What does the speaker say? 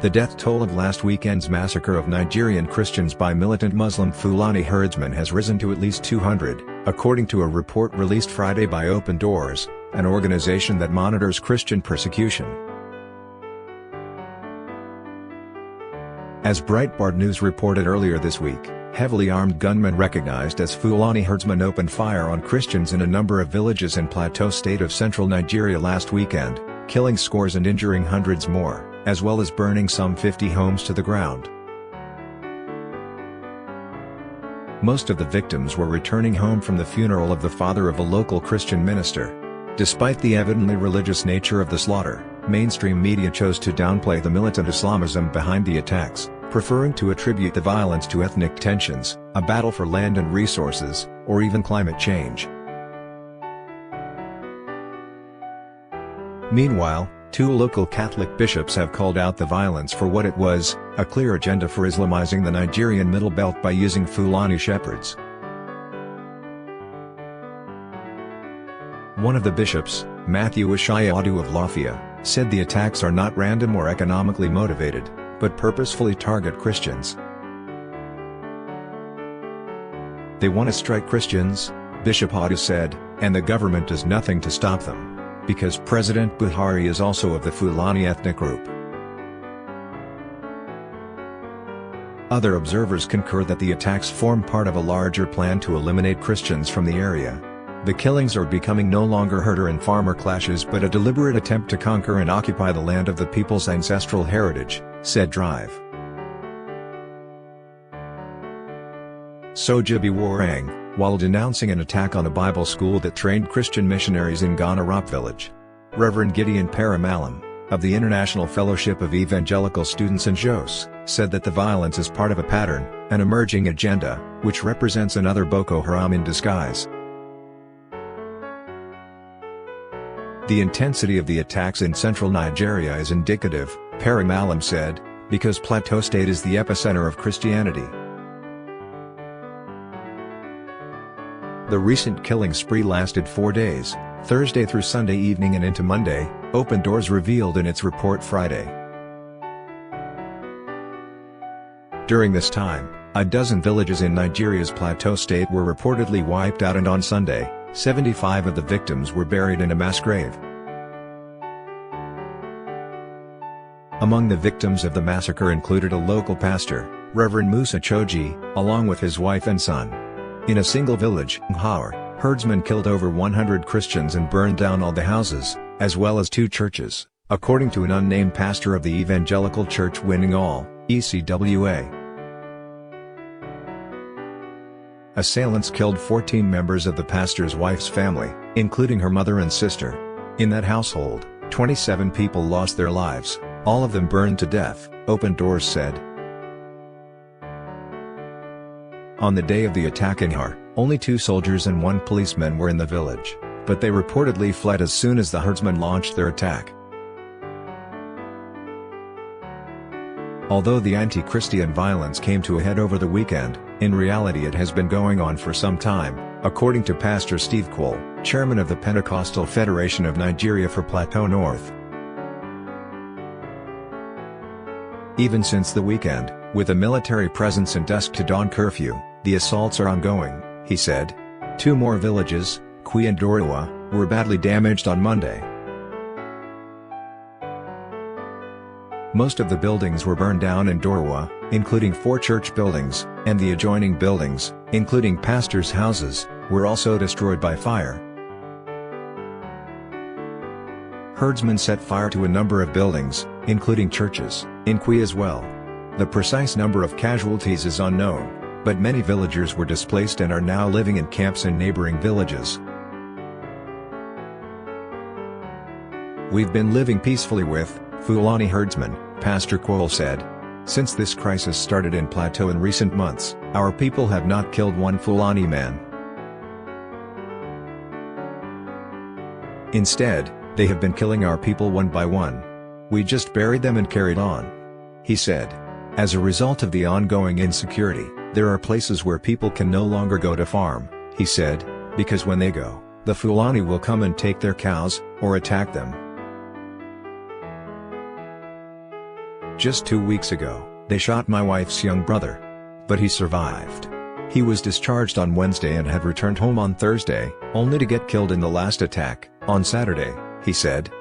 The death toll of last weekend's massacre of Nigerian Christians by militant Muslim Fulani herdsmen has risen to at least 200, according to a report released Friday by Open Doors, an organization that monitors Christian persecution. As Breitbart News reported earlier this week, heavily armed gunmen recognized as Fulani herdsmen opened fire on Christians in a number of villages in Plateau State of central Nigeria last weekend, killing scores and injuring hundreds more, as well as burning some 50 homes to the ground. Most of the victims were returning home from the funeral of the father of a local Christian minister. Despite the evidently religious nature of the slaughter, mainstream media chose to downplay the militant Islamism behind the attacks, preferring to attribute the violence to ethnic tensions, a battle for land and resources, or even climate change. Meanwhile, two local Catholic bishops have called out the violence for what it was, a clear agenda for Islamizing the Nigerian Middle Belt by using Fulani shepherds. One of the bishops, Matthew Ishayadu of Lafia, said the attacks are not random or economically motivated, but purposefully target Christians. They want to strike Christians, Bishop Adu said, and the government does nothing to stop them, because President Buhari is also of the Fulani ethnic group. Other observers concur that the attacks form part of a larger plan to eliminate Christians from the area. The killings are becoming no longer herder and farmer clashes but a deliberate attempt to conquer and occupy the land of the people's ancestral heritage, said Drive. Sojabi Warang, while denouncing an attack on a Bible school that trained Christian missionaries in Ghana Rock Village. Reverend Gideon Paramalam, of the International Fellowship of Evangelical Students in Jos, said that the violence is part of a pattern, an emerging agenda, which represents another Boko Haram in disguise. The intensity of the attacks in central Nigeria is indicative, Paramalam said, because Plateau State is the epicenter of Christianity. The recent killing spree lasted 4 days, Thursday through Sunday evening and into Monday, Open Doors revealed in its report Friday. During this time, a dozen villages in Nigeria's Plateau State were reportedly wiped out, and on Sunday, 75 of the victims were buried in a mass grave. Among the victims of the massacre included a local pastor, Reverend Musa Choji, along with his wife and son. In a single village, Nghaur, herdsmen killed over 100 Christians and burned down all the houses, as well as 2 churches, according to an unnamed pastor of the Evangelical Church Winning All, ECWA. Assailants killed 14 members of the pastor's wife's family, including her mother and sister. In that household, 27 people lost their lives, all of them burned to death, Open Doors said. On the day of the attack in Nghaur, only 2 soldiers and 1 policeman were in the village, but they reportedly fled as soon as the herdsmen launched their attack. Although the anti-Christian violence came to a head over the weekend, in reality it has been going on for some time, according to Pastor Steve Cole, chairman of the Pentecostal Federation of Nigeria for Plateau North. Even since the weekend, with a military presence and dusk-to-dawn curfew, the assaults are ongoing, he said. 2 more villages, Kwi and Dorua, were badly damaged on Monday. Most of the buildings were burned down in Dorua, including 4 church buildings, and the adjoining buildings, including pastors' houses, were also destroyed by fire. Herdsmen set fire to a number of buildings, including churches, in Kwi as well. The precise number of casualties is unknown, but many villagers were displaced and are now living in camps in neighboring villages. We've been living peacefully with Fulani herdsmen, Pastor Cole said. Since this crisis started in Plateau in recent months, our people have not killed one Fulani man. Instead, they have been killing our people one by one. We just buried them and carried on, he said. As a result of the ongoing insecurity, there are places where people can no longer go to farm, he said, because when they go, the Fulani will come and take their cows, or attack them. Just 2 weeks ago, they shot my wife's young brother. But he survived. He was discharged on Wednesday and had returned home on Thursday, only to get killed in the last attack, on Saturday," he said.